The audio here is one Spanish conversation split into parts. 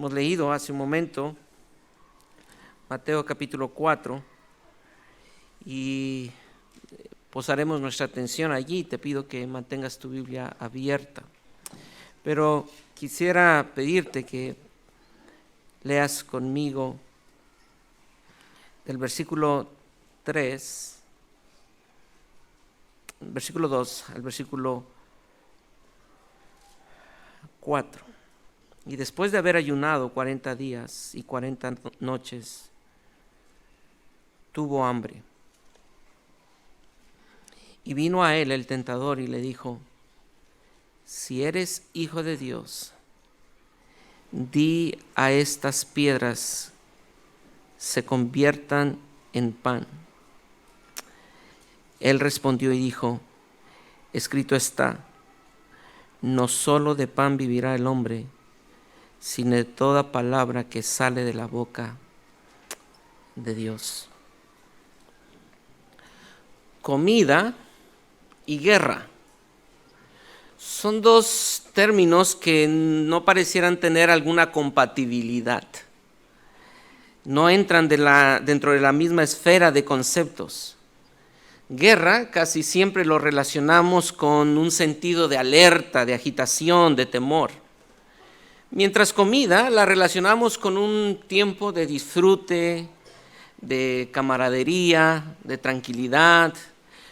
Hemos leído hace un momento Mateo capítulo 4 y posaremos nuestra atención allí. Te pido que mantengas tu Biblia abierta. Pero quisiera pedirte que leas conmigo del versículo 2 al versículo 4. Y después de haber ayunado 40 días y 40 noches, tuvo hambre. Y vino a él el tentador y le dijo: si eres hijo de Dios, di a estas piedras se conviertan en pan. Él respondió y dijo: escrito está, no solo de pan vivirá el hombre, sino de toda palabra que sale de la boca de Dios. Comida y guerra son dos términos que no parecieran tener alguna compatibilidad. No entran dentro de la misma esfera de conceptos. Guerra casi siempre lo relacionamos con un sentido de alerta, de agitación, de temor. Mientras comida la relacionamos con un tiempo de disfrute, de camaradería, de tranquilidad,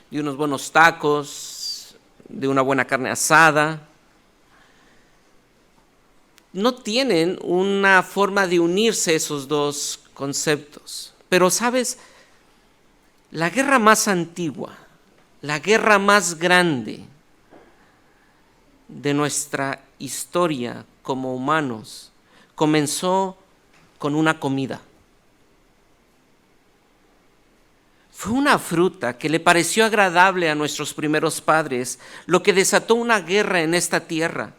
de unos buenos tacos, de una buena carne asada. No tienen una forma de unirse esos dos conceptos. Pero, ¿sabes? La guerra más antigua, la guerra más grande de nuestra historia como humanos, comenzó con una comida. Fue una fruta que le pareció agradable a nuestros primeros padres, lo que desató una guerra en esta tierra.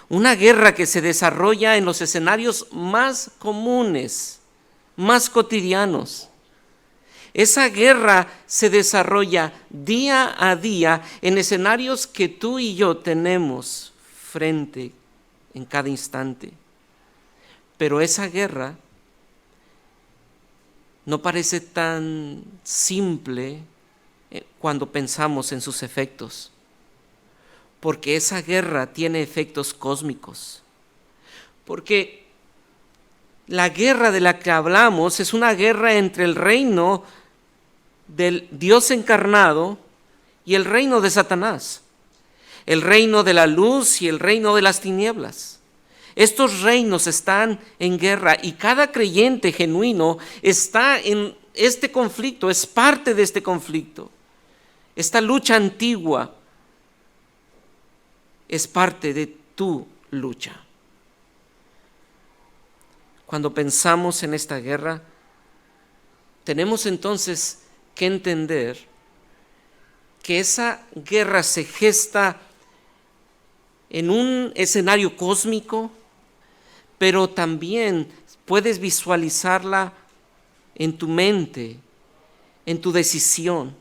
Una guerra que se desarrolla en los escenarios más comunes, más cotidianos. Esa guerra se desarrolla día a día en escenarios que tú y yo tenemos frente en cada instante. Pero esa guerra no parece tan simple cuando pensamos en sus efectos, porque esa guerra tiene efectos cósmicos. Porque la guerra de la que hablamos es una guerra entre el reino del Dios encarnado y el reino de Satanás, el reino de la luz y el reino de las tinieblas. Estos reinos están en guerra y cada creyente genuino está en este conflicto, es parte de este conflicto. Esta lucha antigua es parte de tu lucha. Cuando pensamos en esta guerra, tenemos entonces que entender que esa guerra se gesta en un escenario cósmico, pero también puedes visualizarla en tu mente, en tu decisión.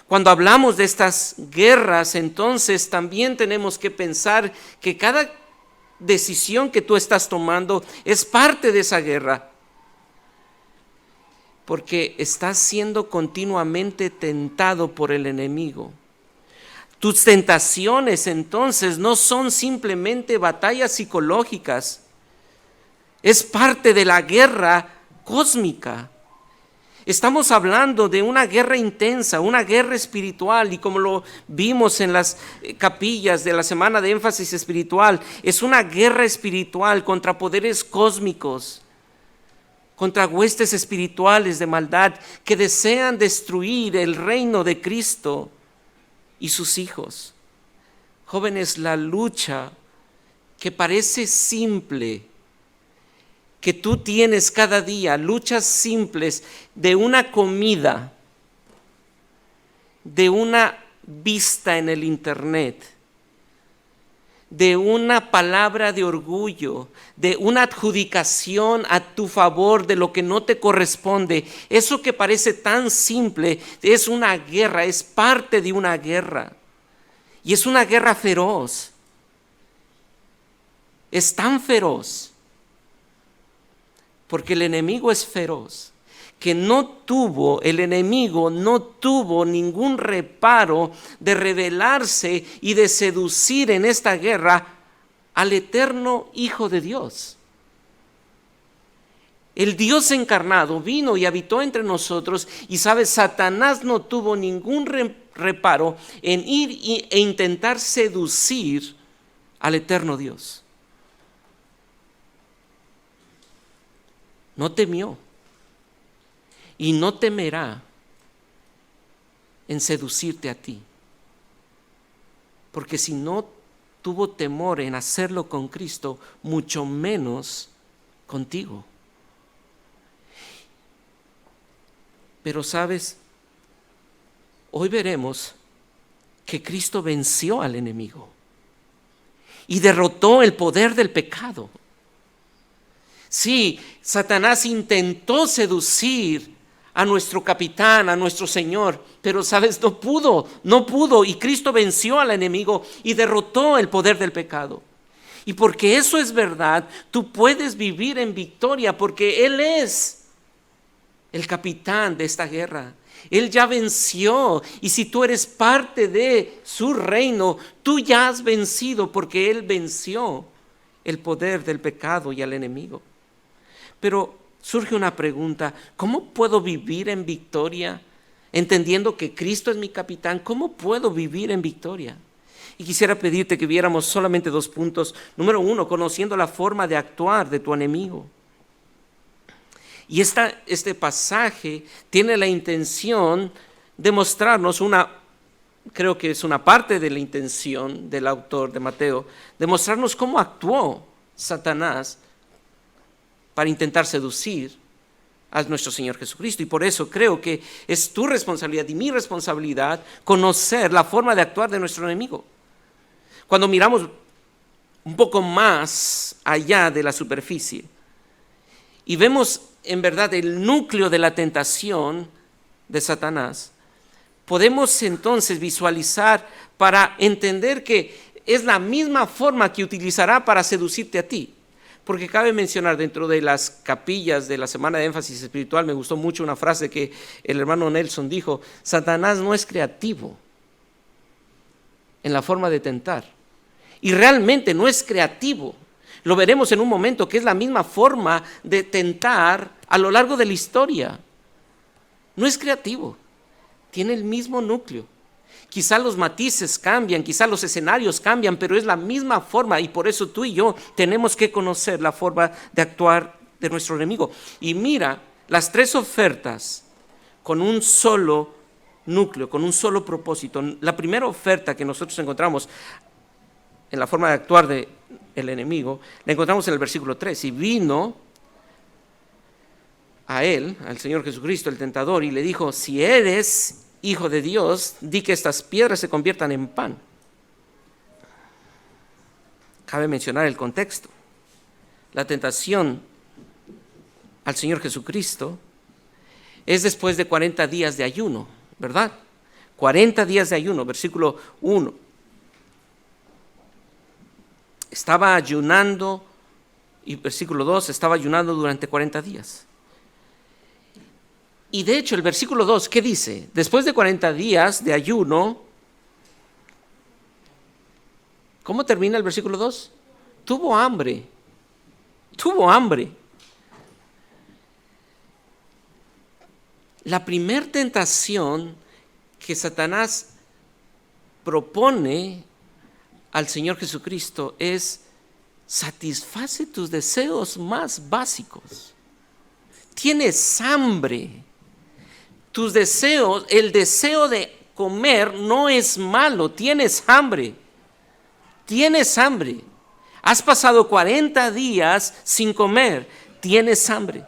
Cuando hablamos de estas guerras, entonces también tenemos que pensar que cada decisión que tú estás tomando es parte de esa guerra, porque estás siendo continuamente tentado por el enemigo. Tus tentaciones entonces no son simplemente batallas psicológicas, es parte de la guerra cósmica. Estamos hablando de una guerra intensa, una guerra espiritual, y como lo vimos en las capillas de la Semana de Énfasis Espiritual, es una guerra espiritual contra poderes cósmicos, contra huestes espirituales de maldad que desean destruir el reino de Cristo y sus hijos. Jóvenes, la lucha que parece simple, que tú tienes cada día, luchas simples de una comida, de una vista en el internet, de una palabra de orgullo, de una adjudicación a tu favor de lo que no te corresponde. Eso que parece tan simple es una guerra, es parte de una guerra. Y es una guerra feroz. Es tan feroz porque el enemigo es feroz, que el enemigo no tuvo ningún reparo de rebelarse y de seducir en esta guerra al eterno Hijo de Dios. El Dios encarnado vino y habitó entre nosotros, y sabes, Satanás no tuvo ningún reparo en ir e intentar seducir al eterno Dios. No temió y no temerá en seducirte a ti, porque si no tuvo temor en hacerlo con Cristo, mucho menos contigo. Pero sabes, hoy veremos que Cristo venció al enemigo y derrotó el poder del pecado. Sí, Satanás intentó seducir a nuestro capitán, a nuestro Señor, pero sabes, no pudo, y Cristo venció al enemigo y derrotó el poder del pecado. Y porque eso es verdad, tú puedes vivir en victoria, porque Él es el capitán de esta guerra. Él ya venció, y si tú eres parte de su reino, tú ya has vencido, porque Él venció el poder del pecado y al enemigo. Pero surge una pregunta: ¿cómo puedo vivir en victoria? Entendiendo que Cristo es mi capitán, ¿cómo puedo vivir en victoria? Y quisiera pedirte que viéramos solamente 2 puntos. Número 1, conociendo la forma de actuar de tu enemigo. Y este pasaje tiene la intención de mostrarnos creo que es una parte de la intención del autor de Mateo, de mostrarnos cómo actuó Satanás para intentar seducir a nuestro Señor Jesucristo. Y por eso creo que es tu responsabilidad y mi responsabilidad conocer la forma de actuar de nuestro enemigo. Cuando miramos un poco más allá de la superficie y vemos en verdad el núcleo de la tentación de Satanás, podemos entonces visualizar para entender que es la misma forma que utilizará para seducirte a ti. Porque cabe mencionar, dentro de las capillas de la Semana de Énfasis Espiritual, me gustó mucho una frase que el hermano Nelson dijo: Satanás no es creativo en la forma de tentar, y realmente no es creativo. Lo veremos en un momento, que es la misma forma de tentar a lo largo de la historia. No es creativo, tiene el mismo núcleo. Quizá los matices cambian, quizá los escenarios cambian, pero es la misma forma, y por eso tú y yo tenemos que conocer la forma de actuar de nuestro enemigo. Y mira, las 3 ofertas con un solo núcleo, con un solo propósito. La primera oferta que nosotros encontramos en la forma de actuar del enemigo, la encontramos en el versículo 3. Y vino a él, al Señor Jesucristo, el tentador, y le dijo: si eres Hijo de Dios, di que estas piedras se conviertan en pan. Cabe mencionar el contexto. La tentación al Señor Jesucristo es después de 40 días de ayuno, ¿verdad? 40 días de ayuno, versículo 1. Estaba ayunando, y versículo 2, estaba ayunando durante 40 días. Y de hecho el versículo 2, ¿qué dice? Después de 40 días de ayuno, ¿cómo termina el versículo 2? Tuvo hambre. La primer tentación que Satanás propone al Señor Jesucristo es: satisface tus deseos más básicos. Tienes hambre. Tus deseos, el deseo de comer no es malo, tienes hambre. Has pasado 40 días sin comer, tienes hambre.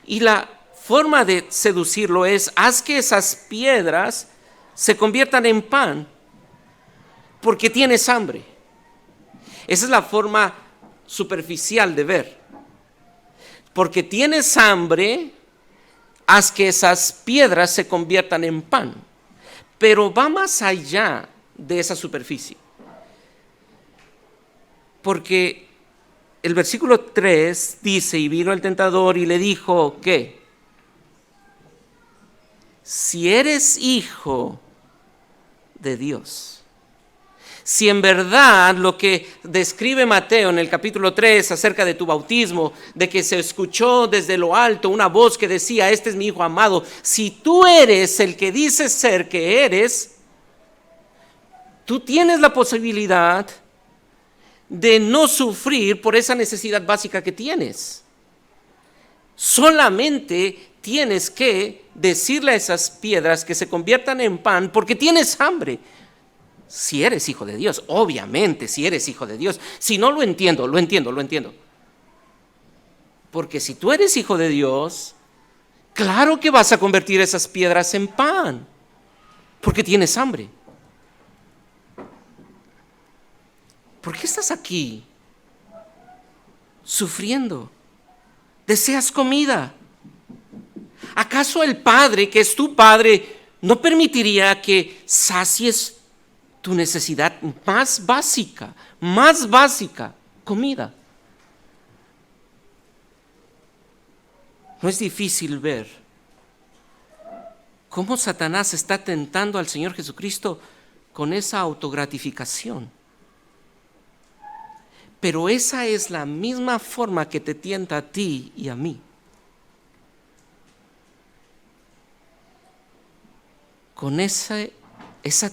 Y la forma de seducirlo es: haz que esas piedras se conviertan en pan, porque tienes hambre. Esa es la forma superficial de ver. Porque tienes hambre, haz que esas piedras se conviertan en pan. Pero va más allá de esa superficie. Porque el versículo 3 dice, y vino el tentador y le dijo, ¿qué? Si eres hijo de Dios. Si en verdad lo que describe Mateo en el capítulo 3 acerca de tu bautismo, de que se escuchó desde lo alto una voz que decía, este es mi hijo amado, si tú eres el que dices ser que eres, tú tienes la posibilidad de no sufrir por esa necesidad básica que tienes. Solamente tienes que decirle a esas piedras que se conviertan en pan porque tienes hambre. Si eres hijo de Dios, obviamente, si eres hijo de Dios. Si no, lo entiendo. Porque si tú eres hijo de Dios, claro que vas a convertir esas piedras en pan, porque tienes hambre. ¿Por qué estás aquí sufriendo? ¿Deseas comida? ¿Acaso el Padre, que es tu Padre, no permitiría que sacies tu necesidad más básica, comida? No es difícil ver cómo Satanás está tentando al Señor Jesucristo con esa autogratificación. Pero esa es la misma forma que te tienta a ti y a mí. Con esa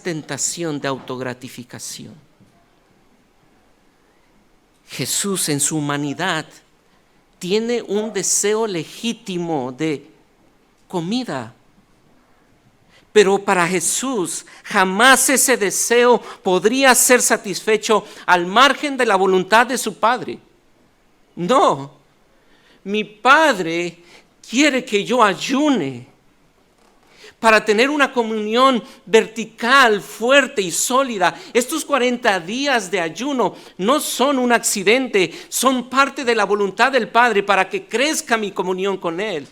tentación de autogratificación. Jesús en su humanidad tiene un deseo legítimo de comida. Pero para Jesús jamás ese deseo podría ser satisfecho al margen de la voluntad de su Padre. No, mi Padre quiere que yo ayune para tener una comunión vertical, fuerte y sólida. Estos 40 días de ayuno no son un accidente, son parte de la voluntad del Padre para que crezca mi comunión con Él.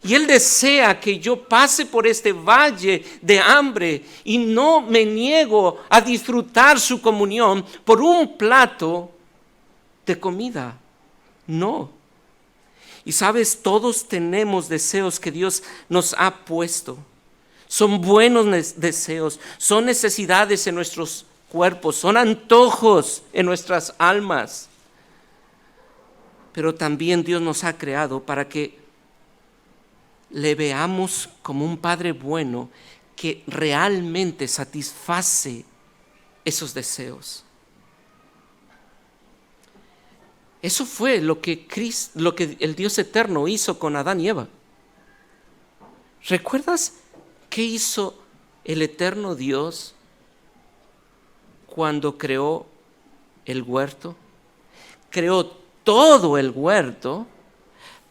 Y Él desea que yo pase por este valle de hambre y no me niego a disfrutar su comunión por un plato de comida. No. Y sabes, todos tenemos deseos que Dios nos ha puesto. Son buenos deseos, son necesidades en nuestros cuerpos, son antojos en nuestras almas. Pero también Dios nos ha creado para que le veamos como un Padre bueno que realmente satisface esos deseos. Eso fue lo que el Dios eterno hizo con Adán y Eva. ¿Recuerdas qué hizo el eterno Dios cuando creó el huerto? Creó todo el huerto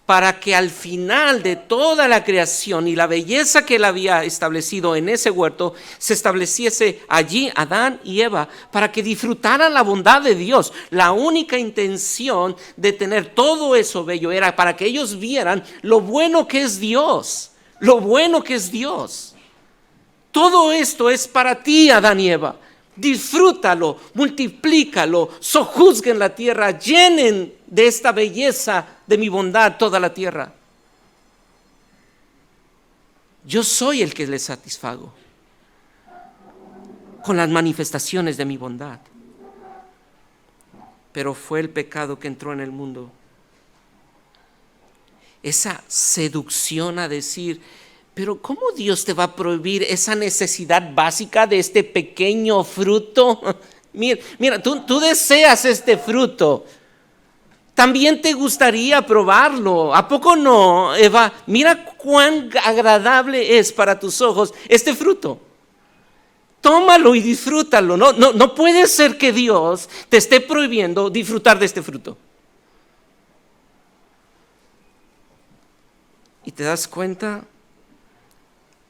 para que al final de toda la creación y la belleza que Él había establecido en ese huerto, se estableciese allí Adán y Eva, para que disfrutaran la bondad de Dios. La única intención de tener todo eso bello era para que ellos vieran lo bueno que es Dios, lo bueno que es Dios. Todo esto es para ti, Adán y Eva. Disfrútalo, multiplícalo, sojuzguen la tierra, llenen de esta belleza de mi bondad toda la tierra. Yo soy el que les satisfago con las manifestaciones de mi bondad. Pero fue el pecado que entró en el mundo. Esa seducción a decir, pero ¿cómo Dios te va a prohibir esa necesidad básica de este pequeño fruto? Mira, tú deseas este fruto. También te gustaría probarlo. ¿A poco no, Eva? Mira cuán agradable es para tus ojos este fruto. Tómalo y disfrútalo. No puede ser que Dios te esté prohibiendo disfrutar de este fruto. ¿Y te das cuenta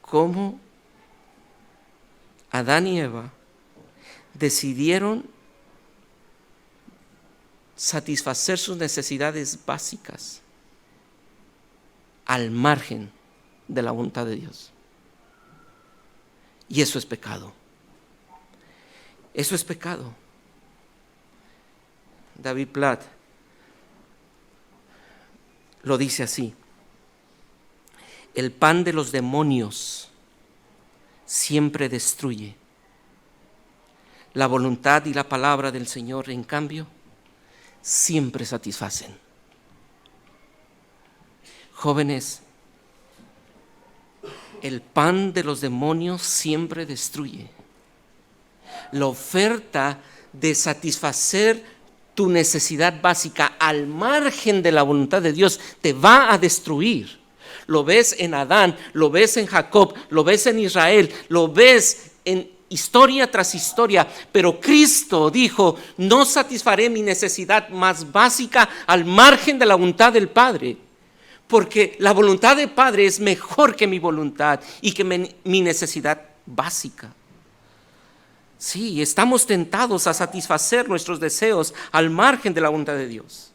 cómo Adán y Eva decidieron satisfacer sus necesidades básicas al margen de la voluntad de Dios? Y eso es pecado. Eso es pecado. David Platt, lo dice así: el pan de los demonios siempre destruye. La voluntad y la palabra del Señor, en cambio, siempre satisfacen. Jóvenes, el pan de los demonios siempre destruye. La oferta de satisfacer tu necesidad básica al margen de la voluntad de Dios te va a destruir. Lo ves en Adán, lo ves en Jacob, lo ves en Israel, lo ves en historia tras historia, pero Cristo dijo: no satisfaré mi necesidad más básica al margen de la voluntad del Padre, porque la voluntad del Padre es mejor que mi voluntad y que mi necesidad básica. Sí, estamos tentados a satisfacer nuestros deseos al margen de la voluntad de Dios.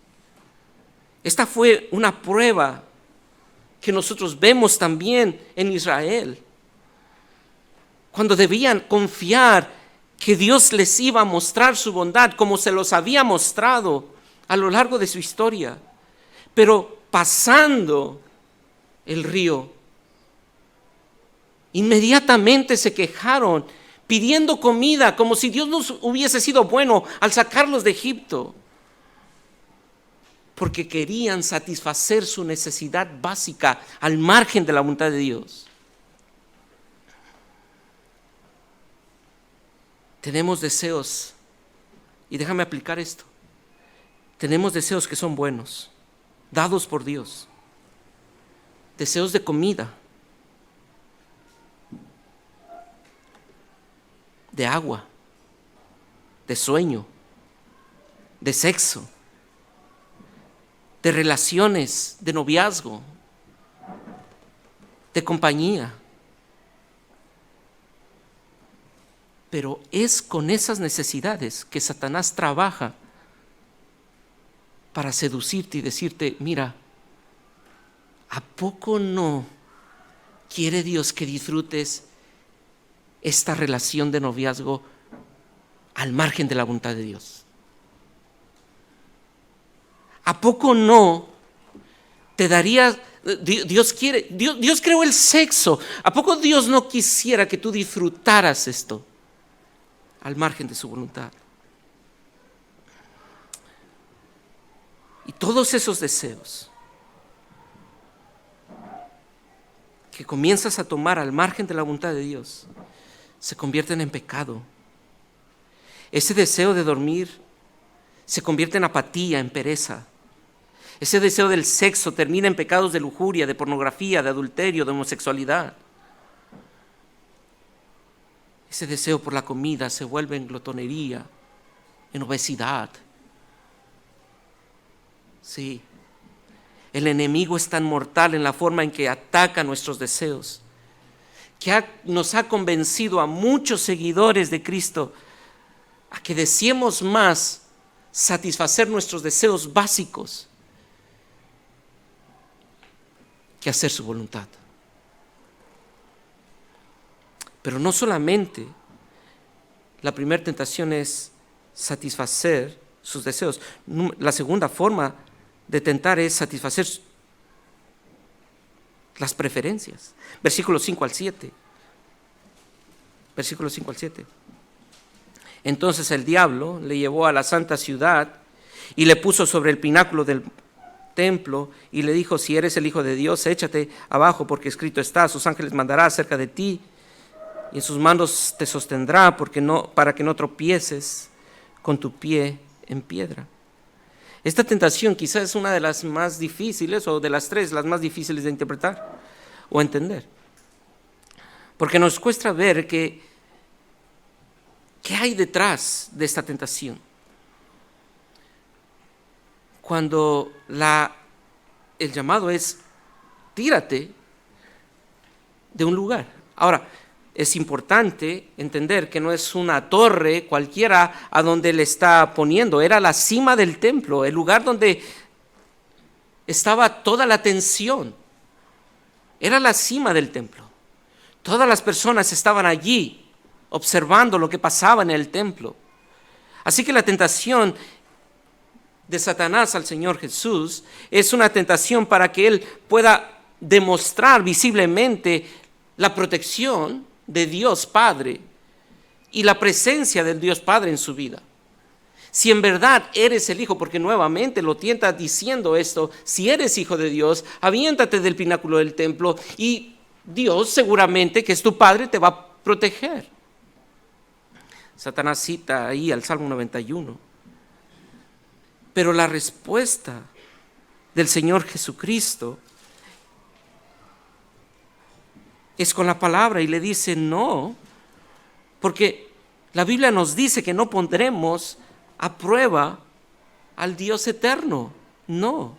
Esta fue una prueba que nosotros vemos también en Israel, cuando debían confiar que Dios les iba a mostrar su bondad como se los había mostrado a lo largo de su historia. Pero pasando el río, inmediatamente se quejaron, pidiendo comida, como si Dios no hubiese sido bueno al sacarlos de Egipto, porque querían satisfacer su necesidad básica al margen de la voluntad de Dios. Tenemos deseos, y déjame aplicar esto: tenemos deseos que son buenos, dados por Dios, deseos de comida, de agua, de sueño, de sexo, de relaciones, de noviazgo, de compañía. Pero es con esas necesidades que Satanás trabaja para seducirte y decirte: mira, ¿a poco no quiere Dios que disfrutes esta relación de noviazgo al margen de la voluntad de Dios? ¿A poco no te daría? Dios creó el sexo. ¿A poco Dios no quisiera que tú disfrutaras esto al margen de su voluntad? Y todos esos deseos que comienzas a tomar al margen de la voluntad de Dios se convierten en pecado. Ese deseo de dormir se convierte en apatía, en pereza. Ese deseo del sexo termina en pecados de lujuria, de pornografía, de adulterio, de homosexualidad. Ese deseo por la comida se vuelve en glotonería, en obesidad. Sí, el enemigo es tan mortal en la forma en que ataca nuestros deseos, que nos ha convencido a muchos seguidores de Cristo a que deseemos más satisfacer nuestros deseos básicos que hacer su voluntad. Pero no solamente la primera tentación es satisfacer sus deseos. La segunda forma de tentar es satisfacer las preferencias. Versículos 5 al 7. Versículos 5 al 7. Entonces el diablo le llevó a la santa ciudad y le puso sobre el pináculo del templo y le dijo: si eres el Hijo de Dios, échate abajo, porque escrito está: sus ángeles mandará acerca de ti y en sus manos te sostendrá, para que no tropieces con tu pie en piedra. Esta tentación quizás es una de las más difíciles, o de las tres, las más difíciles de interpretar o entender, porque nos cuesta ver qué hay detrás de esta tentación. Cuando el llamado es: tírate de un lugar. Ahora, es importante entender que no es una torre cualquiera a donde le está poniendo. Era la cima del templo, el lugar donde estaba toda la atención. Era la cima del templo. Todas las personas estaban allí observando lo que pasaba en el templo. Así que la tentación de Satanás al Señor Jesús es una tentación para que Él pueda demostrar visiblemente la protección de Dios Padre y la presencia del Dios Padre en su vida. Si en verdad eres el Hijo, porque nuevamente lo tienta diciendo esto, si eres Hijo de Dios, aviéntate del pináculo del templo y Dios seguramente, que es tu Padre, te va a proteger. Satanás cita ahí al Salmo 91. Pero la respuesta del Señor Jesucristo es con la palabra y le dice no, porque la Biblia nos dice que no pondremos a prueba al Dios eterno, no.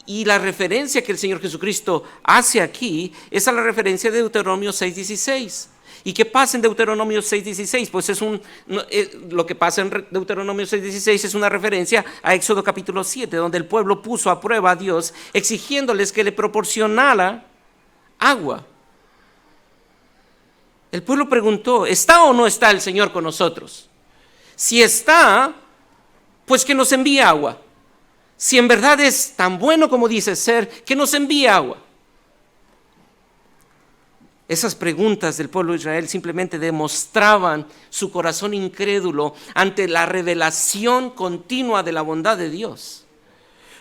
Y la referencia que el Señor Jesucristo hace aquí es a la referencia de Deuteronomio 6:16. ¿Y qué pasa en Deuteronomio 6:16? Pues lo que pasa en Deuteronomio 6:16 es una referencia a Éxodo capítulo 7, donde el pueblo puso a prueba a Dios, exigiéndoles que le proporcionara agua. El pueblo preguntó, ¿está o no está el Señor con nosotros? Si está, pues que nos envíe agua. Si en verdad es tan bueno como dice ser, que nos envíe agua. Esas preguntas del pueblo de Israel simplemente demostraban su corazón incrédulo ante la revelación continua de la bondad de Dios.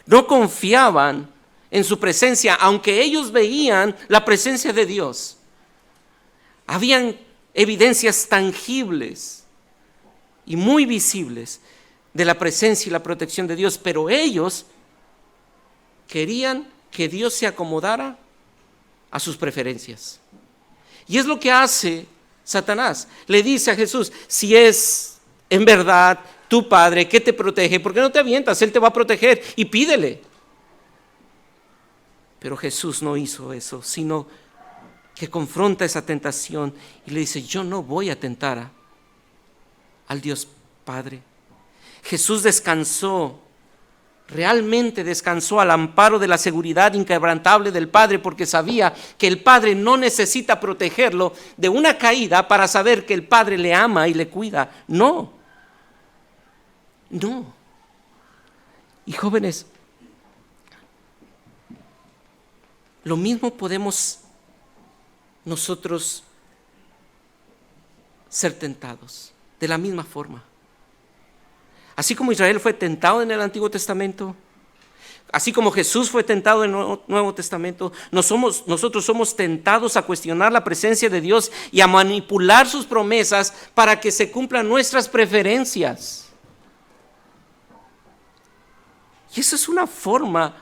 No confiaban en su presencia, aunque ellos veían la presencia de Dios. Habían evidencias tangibles y muy visibles de la presencia y la protección de Dios, pero ellos querían que Dios se acomodara a sus preferencias. Y es lo que hace Satanás. Le dice a Jesús, si es en verdad tu Padre que te protege, ¿por qué no te avientas? Él te va a proteger y pídele. Pero Jesús no hizo eso, sino que confronta esa tentación y le dice, yo no voy a tentar al Dios Padre. Jesús descansó, realmente descansó al amparo de la seguridad inquebrantable del Padre, porque sabía que el Padre no necesita protegerlo de una caída para saber que el Padre le ama y le cuida. No. Y jóvenes, lo mismo podemos nosotros ser tentados, de la misma forma. Así como Israel fue tentado en el Antiguo Testamento, así como Jesús fue tentado en el Nuevo Testamento, nosotros somos tentados a cuestionar la presencia de Dios y a manipular sus promesas para que se cumplan nuestras preferencias. Y eso es una forma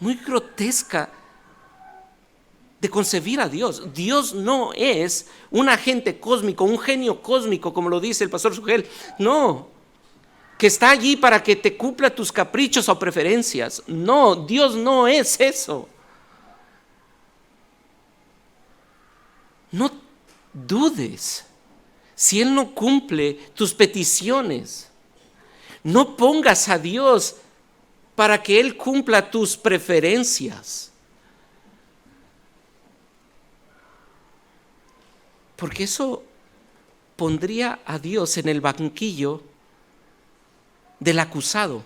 muy grotesca de concebir a Dios. Dios no es un agente cósmico, un genio cósmico, como lo dice el pastor Sugel. No, que está allí para que te cumpla tus caprichos o preferencias. No, Dios no es eso. No dudes si Él no cumple tus peticiones. No pongas a Dios para que Él cumpla tus preferencias. Porque eso pondría a Dios en el banquillo del acusado,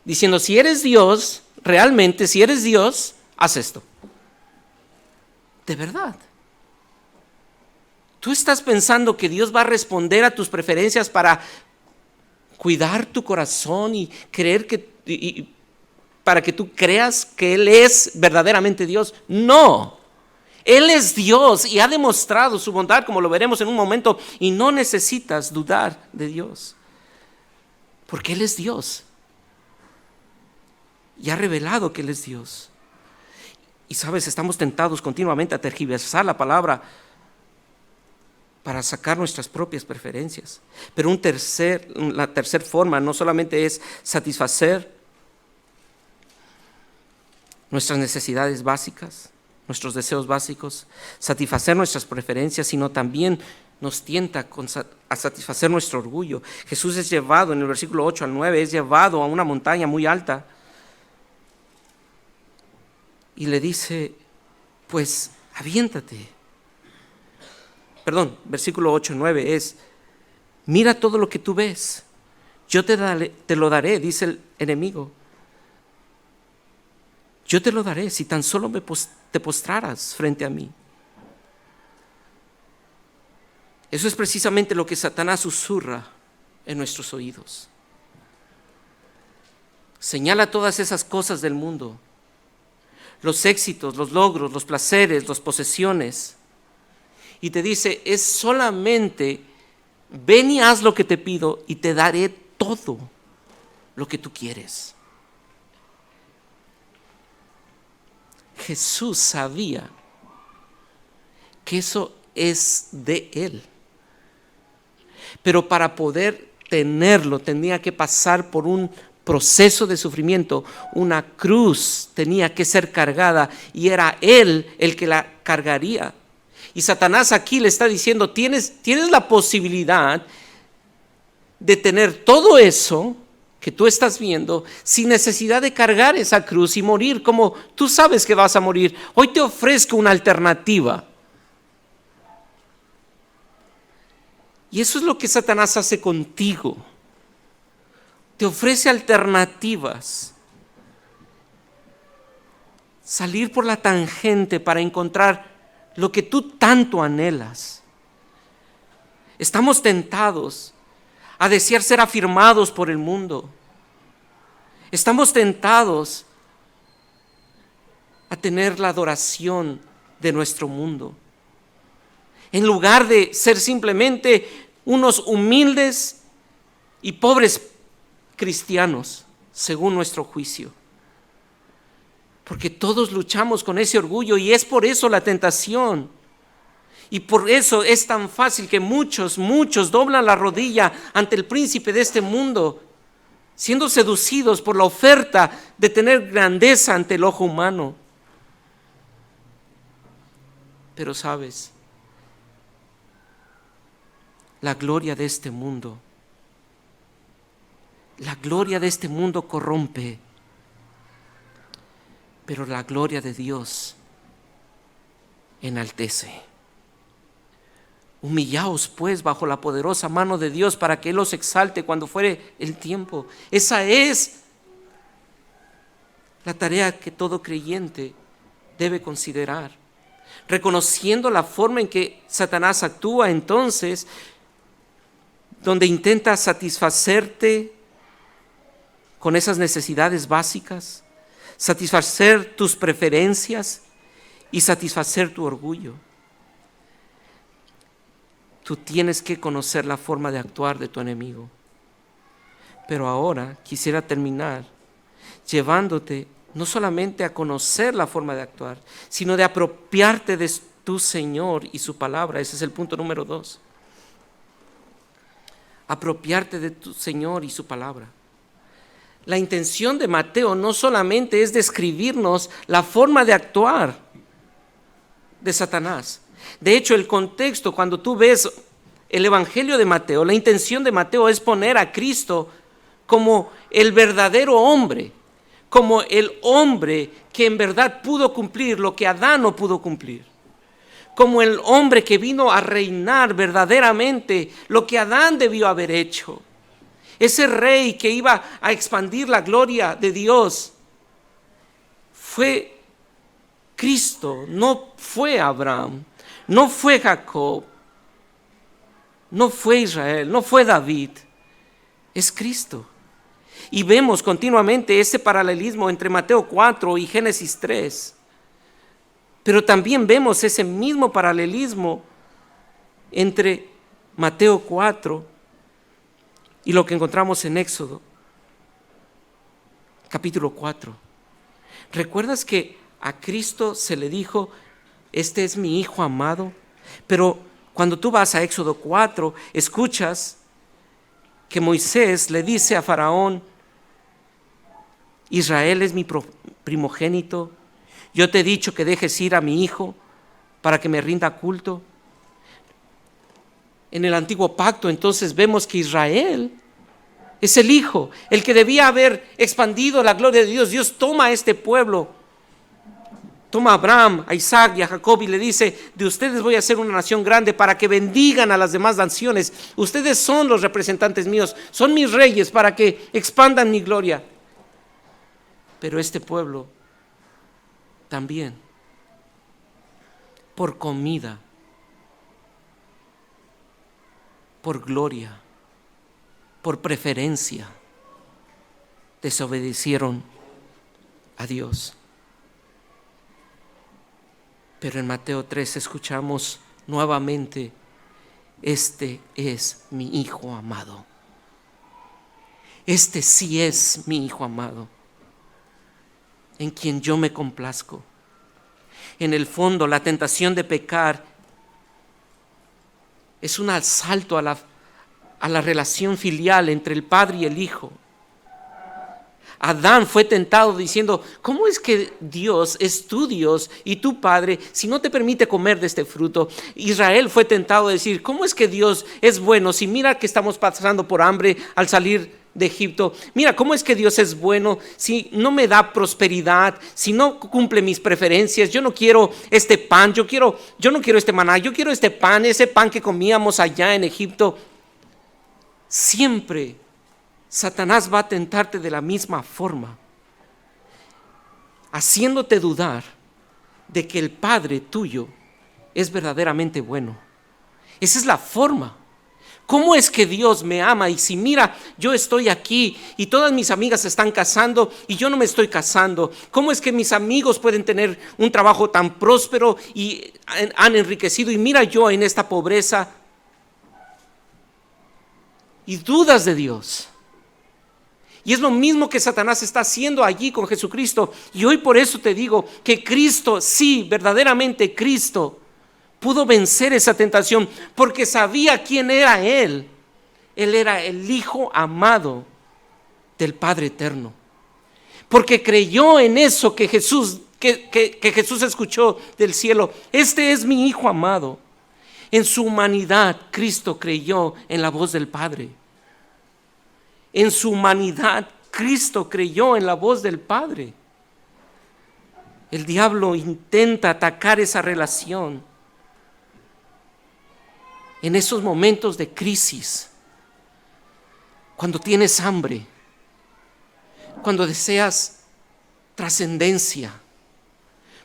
diciendo, si eres Dios, realmente, si eres Dios, haz esto. De verdad. ¿Tú estás pensando que Dios va a responder a tus preferencias para cuidar tu corazón y creer para que tú creas que Él es verdaderamente Dios? No. Él es Dios y ha demostrado su bondad, como lo veremos en un momento, y no necesitas dudar de Dios, porque Él es Dios y ha revelado que Él es Dios. Y sabes, estamos tentados continuamente a tergiversar la palabra para sacar nuestras propias preferencias. Pero la tercera forma no solamente es satisfacer nuestras necesidades básicas, nuestros deseos básicos, satisfacer nuestras preferencias, sino también nos tienta a satisfacer nuestro orgullo. Jesús es llevado, en el versículo 8 al 9, es llevado a una montaña muy alta y le dice, pues aviéntate. Versículo 8 al 9 es, mira todo lo que tú ves. Yo te lo daré, dice el enemigo. Yo te lo daré si tan solo te postraras frente a mí. Eso es precisamente lo que Satanás susurra en nuestros oídos. Señala todas esas cosas del mundo, los éxitos, los logros, los placeres, las posesiones, y te dice, es solamente, ven y haz lo que te pido y te daré todo lo que tú quieres. Jesús sabía que eso es de Él. Pero para poder tenerlo tenía que pasar por un proceso de sufrimiento. Una cruz tenía que ser cargada y era Él el que la cargaría. Y Satanás aquí le está diciendo, tienes la posibilidad de tener todo eso que tú estás viendo sin necesidad de cargar esa cruz y morir como tú sabes que vas a morir. Hoy te ofrezco una alternativa. Y eso es lo que Satanás hace contigo. Te ofrece alternativas. Salir por la tangente para encontrar lo que tú tanto anhelas. Estamos tentados a desear ser afirmados por el mundo. Estamos tentados a tener la adoración de nuestro mundo. En lugar de ser simplemente unos humildes y pobres cristianos, según nuestro juicio. Porque todos luchamos con ese orgullo y es por eso la tentación. Y por eso es tan fácil que muchos doblan la rodilla ante el príncipe de este mundo, siendo seducidos por la oferta de tener grandeza ante el ojo humano. Pero sabes, la gloria de este mundo corrompe, pero la gloria de Dios enaltece. Humillaos pues bajo la poderosa mano de Dios para que Él os exalte cuando fuere el tiempo. Esa es la tarea que todo creyente debe considerar. Reconociendo la forma en que Satanás actúa, entonces, donde intenta satisfacerte con esas necesidades básicas, satisfacer tus preferencias y satisfacer tu orgullo. Tú tienes que conocer la forma de actuar de tu enemigo. Pero ahora quisiera terminar llevándote no solamente a conocer la forma de actuar, sino de apropiarte de tu Señor y su palabra. Ese es el punto número 2. Apropiarte de tu Señor y su palabra. La intención de Mateo no solamente es describirnos la forma de actuar de Satanás. De hecho, el contexto, cuando tú ves el Evangelio de Mateo, la intención de Mateo es poner a Cristo como el verdadero hombre, como el hombre que en verdad pudo cumplir lo que Adán no pudo cumplir, como el hombre que vino a reinar verdaderamente lo que Adán debió haber hecho. Ese rey que iba a expandir la gloria de Dios fue Cristo, no fue Abraham, no fue Jacob, no fue Israel, no fue David, es Cristo. Y vemos continuamente ese paralelismo entre Mateo 4 y Génesis 3. Pero también vemos ese mismo paralelismo entre Mateo 4 y lo que encontramos en Éxodo, capítulo 4. ¿Recuerdas que a Cristo se le dijo, este es mi Hijo amado? Pero cuando tú vas a Éxodo 4, escuchas que Moisés le dice a Faraón, Israel es mi primogénito, yo te he dicho que dejes ir a mi hijo para que me rinda culto. En el antiguo pacto entonces vemos que Israel es el hijo, el que debía haber expandido la gloria de Dios. Dios toma a este pueblo toma a Abraham, a Isaac y a Jacob y le dice: de ustedes voy a hacer una nación grande para que bendigan a las demás naciones. Ustedes son los representantes míos, son mis reyes para que expandan mi gloria. Pero este pueblo también, por comida, por gloria, por preferencia, desobedecieron a Dios. Pero en Mateo 3 escuchamos nuevamente: este es mi Hijo amado. Este sí es mi Hijo amado, en quien yo me complazco. En el fondo, la tentación de pecar es un asalto a la relación filial entre el Padre y el Hijo. Adán fue tentado diciendo: ¿cómo es que Dios es tu Dios y tu Padre si no te permite comer de este fruto? Israel fue tentado a decir: ¿cómo es que Dios es bueno si mira que estamos pasando por hambre al salir de Egipto? Mira, ¿cómo es que Dios es bueno si no me da prosperidad, si no cumple mis preferencias? Yo no quiero este pan, yo no quiero este maná, yo quiero este pan, ese pan que comíamos allá en Egipto. Siempre Satanás va a tentarte de la misma forma, haciéndote dudar de que el Padre tuyo es verdaderamente bueno. Esa es la forma. ¿Cómo es que Dios me ama? Y si mira, yo estoy aquí y todas mis amigas se están casando y yo no me estoy casando. ¿Cómo es que mis amigos pueden tener un trabajo tan próspero y han enriquecido? Y mira yo en esta pobreza. Y dudas de Dios. Y es lo mismo que Satanás está haciendo allí con Jesucristo. Y hoy por eso te digo que Cristo, sí, verdaderamente Cristo, pudo vencer esa tentación porque sabía quién era Él. Él era el Hijo amado del Padre eterno. Porque creyó en eso que Jesús escuchó del cielo: este es mi Hijo amado. En su humanidad, Cristo creyó en la voz del Padre. En su humanidad, Cristo creyó en la voz del Padre. El diablo intenta atacar esa relación en esos momentos de crisis, cuando tienes hambre, cuando deseas trascendencia,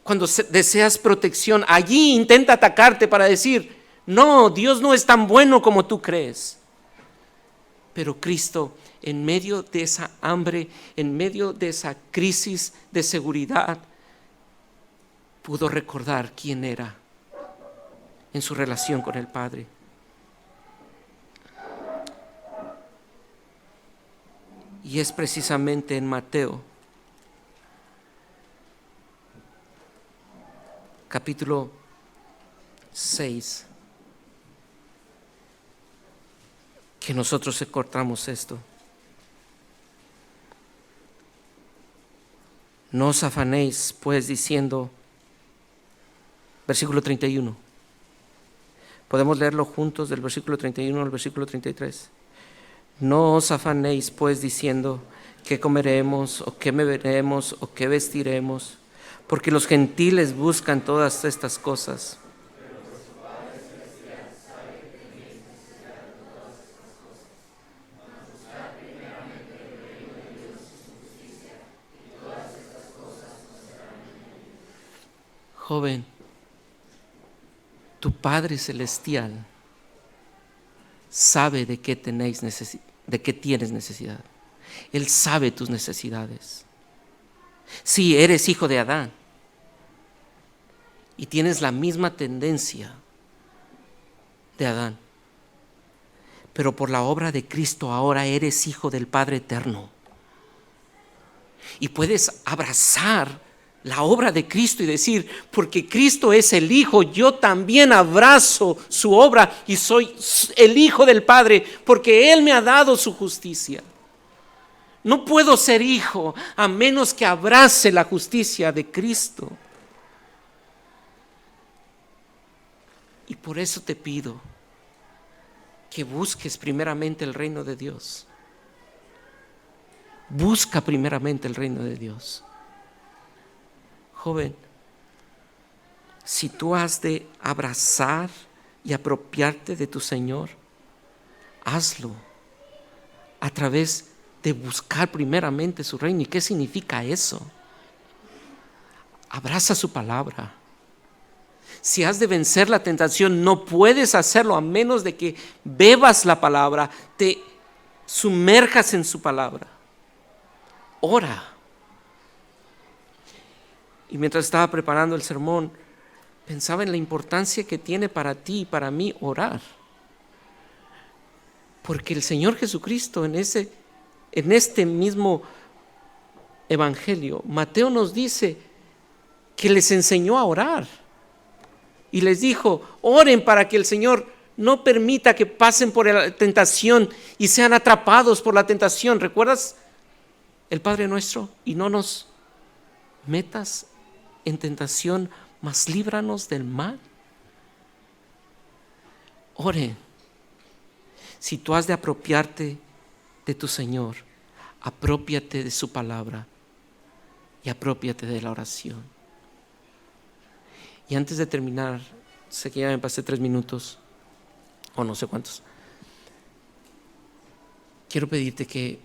cuando deseas protección. Allí intenta atacarte para decir: no, Dios no es tan bueno como tú crees. Pero Cristo, en medio de esa hambre, en medio de esa crisis de seguridad, pudo recordar quién era en su relación con el Padre. Y es precisamente en Mateo, capítulo 6, que nosotros encontramos esto. No os afanéis pues diciendo, versículo 31. Podemos leerlo juntos del versículo 31 al versículo 33. No os afanéis pues diciendo: ¿qué comeremos, o qué beberemos, o qué vestiremos? Porque los gentiles buscan todas estas cosas. Joven, tu Padre Celestial sabe de qué tienes necesidad. Él sabe tus necesidades. Sí, eres hijo de Adán y tienes la misma tendencia de Adán, pero por la obra de Cristo ahora eres hijo del Padre eterno y puedes abrazar la obra de Cristo y decir: porque Cristo es el Hijo, yo también abrazo su obra y soy el Hijo del Padre, porque Él me ha dado su justicia. No puedo ser hijo a menos que abrace la justicia de Cristo. Y por eso te pido que busques primeramente el reino de Dios. Busca primeramente el reino de Dios. Joven, Si tú has de abrazar y apropiarte de tu Señor, hazlo a través de buscar primeramente su reino. ¿Y qué significa eso? Abraza su palabra. Si has de vencer la tentación, no puedes hacerlo a menos de que bebas la palabra, te sumerjas en su palabra. Ora. Y mientras estaba preparando el sermón, pensaba en la importancia que tiene para ti y para mí orar. Porque el Señor Jesucristo en este mismo evangelio, Mateo nos dice que les enseñó a orar. Y les dijo, oren para que el Señor no permita que pasen por la tentación y sean atrapados por la tentación. ¿Recuerdas el Padre Nuestro? Y no nos metas en tentación, mas líbranos del mal. Oren. Si tú has de apropiarte de tu Señor, aprópiate de su palabra y aprópiate de la oración. Y antes de terminar, sé que ya me pasé 3 minutos, o no sé cuántos, quiero pedirte que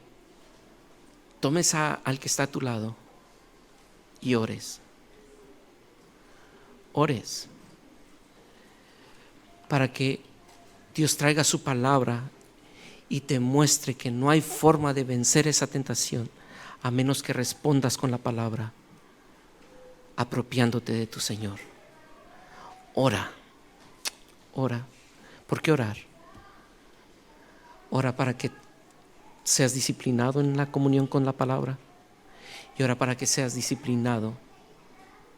tomes al que está a tu lado y ores. Ores para que Dios traiga su palabra y te muestre que no hay forma de vencer esa tentación a menos que respondas con la palabra, apropiándote de tu Señor. Ora. ¿Por qué orar? Ora para que seas disciplinado en la comunión con la palabra y ora para que seas disciplinado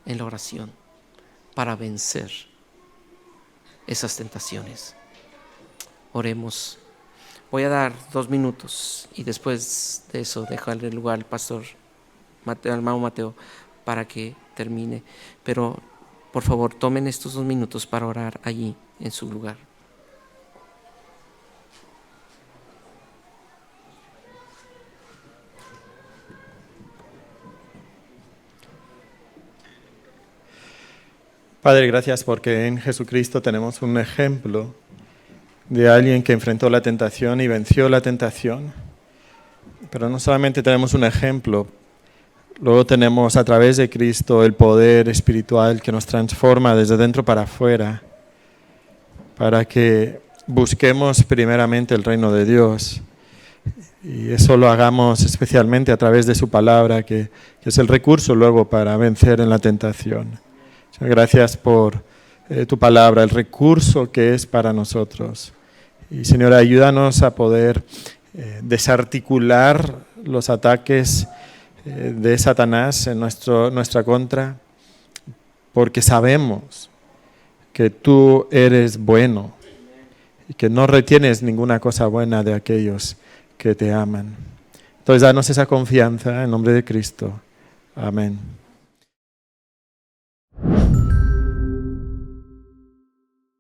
en la oración para vencer esas tentaciones. Oremos. Voy a dar 2 minutos y después de eso dejarle el lugar al pastor Mateo, al hermano Mateo, para que termine. Pero por favor, tomen estos 2 minutos para orar allí en su lugar. Padre, gracias porque en Jesucristo tenemos un ejemplo de alguien que enfrentó la tentación y venció la tentación. Pero no solamente tenemos un ejemplo, luego tenemos a través de Cristo el poder espiritual que nos transforma desde dentro para afuera, para que busquemos primeramente el reino de Dios. Y eso lo hagamos especialmente a través de su palabra, que es el recurso luego para vencer en la tentación. Gracias por tu palabra, el recurso que es para nosotros. Y Señor, ayúdanos a poder desarticular los ataques de Satanás en nuestra contra, porque sabemos que tú eres bueno y que no retienes ninguna cosa buena de aquellos que te aman. Entonces, danos esa confianza en nombre de Cristo. Amén.